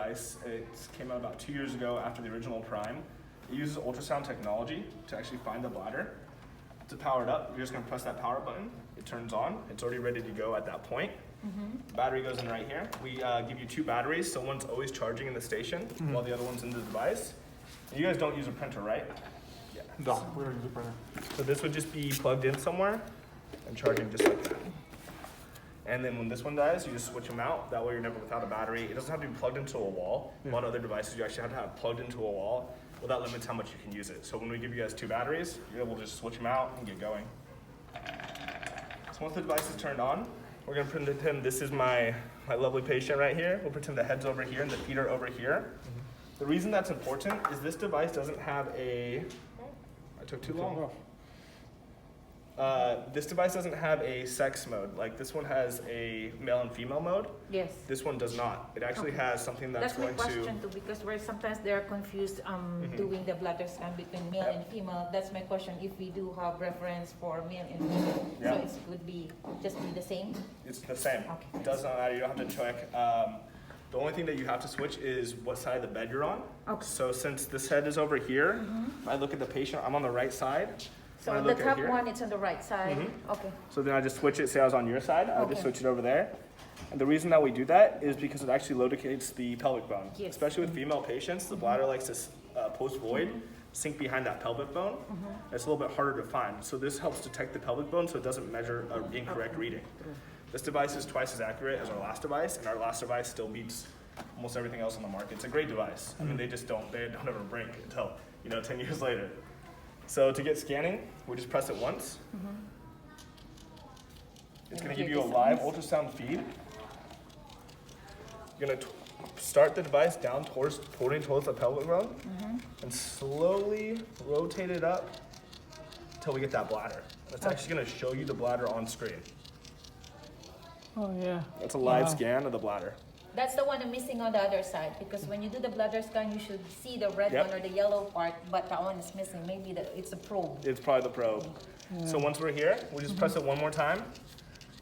device. It came out about 2 years ago after the original Prime. It uses ultrasound technology to actually find the bladder. To power it up, you're just gonna press that power button. It turns on. It's already ready to go at that point. The battery goes in right here. We give you 2 batteries, so one's always charging in the station while the other one's in the device. And you guys don't use a printer, right? Yeah. No, we don't use a printer. So this would just be plugged in somewhere and charging just like that. And then when this one dies, you just switch them out. That way you're never without a battery. It doesn't have to be plugged into a wall. A lot of other devices you actually have to have plugged into a wall. Well, that limits how much you can use it. So when we give you guys 2 batteries, you're able to just switch them out and get going. So once the device is turned on, we're gonna pretend this is my lovely patient right here. We'll pretend the head's over here and the feet are over here. The reason that's important is this device doesn't have a, I took too long. This device doesn't have a sex mode. Like this one has a male and female mode. Yes. This one does not. It actually has something that's That's my going question too, because where sometimes they're confused doing the bladder scan between male and female. That's my question. If we do have reference for male and female, so it would be just be the same. It's the same. Okay. It does not matter. You don't have to check. The only thing that you have to switch is what side of the bed you're on. Okay. So since this head is over here, if I look at the patient, I'm on the right side. So When I the look at top here- one, it's on the right side. Okay. So then I just switch it, say I was on your side, I would just Okay. switch it over there. And the reason that we do that is because it actually locates the pelvic bone. Yes. Especially with female patients, the bladder likes to post-void sink behind that pelvic bone. It's a little bit harder to find. So this helps detect the pelvic bone so it doesn't measure an incorrect reading. This device is twice as accurate as our last device, and our last device still beats almost everything else on the market. It's a great device. I mean, they don't ever break until, 10 years later. So to get scanning, we just press it once. It's gonna give you a live ultrasound feed. You're gonna start the device down pointing towards the pelvic bone, and slowly rotate it up until we get that bladder. It's actually gonna show you the bladder on screen. Oh, yeah. That's a live scan of the bladder. That's the one I'm missing on the other side, because when you do the bladder scan, you should see the red Yep. one or the yellow part, but that one is missing. Maybe it's a probe. It's probably the probe. So once we're here, we just press it one more time.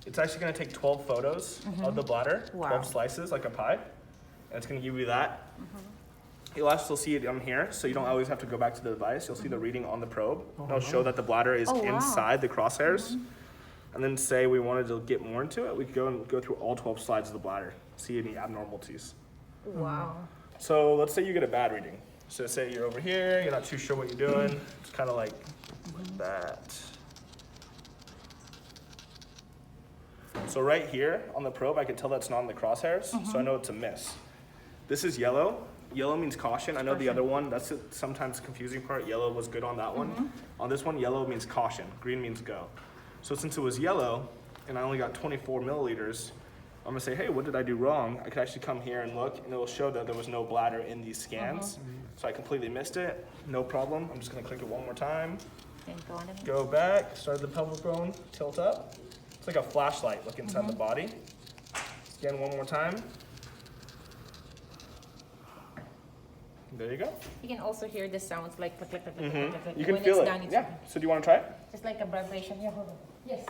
It's actually gonna take 12 photos of the bladder, 12 slices like a pie, and it's gonna give you that. You'll also see it on here, so you don't always have to go back to the device. You'll see the reading on the probe. It'll show that the bladder is inside the crosshairs. And then say we wanted to get more into it, we could go through all 12 slides of the bladder, see any abnormalities. Wow. So let's say you get a bad reading. So say you're over here, you're not too sure what you're doing. It's kind of like that. So right here on the probe, I can tell that's not in the crosshairs, so I know it's a miss. This is yellow. Yellow means caution. I know the other one, that's sometimes the confusing part. Yellow was good on that one. On this one, yellow means caution. Green means go. So since it was yellow, and I only got 24 milliliters, I'm gonna say, hey, what did I do wrong? I could actually come here and look, and it'll show that there was no bladder in these scans. So I completely missed it, no problem. I'm just gonna click it one more time. Go back, start the pelvic bone, tilt up. It's like a flashlight, look inside the body. Scan one more time. There you go. You can also hear the sounds like click, click, click, click, click, click. You can When feel it's it. done, it's Yeah. So do you want to try it? just like a vibration. Yeah, hold on. Yes.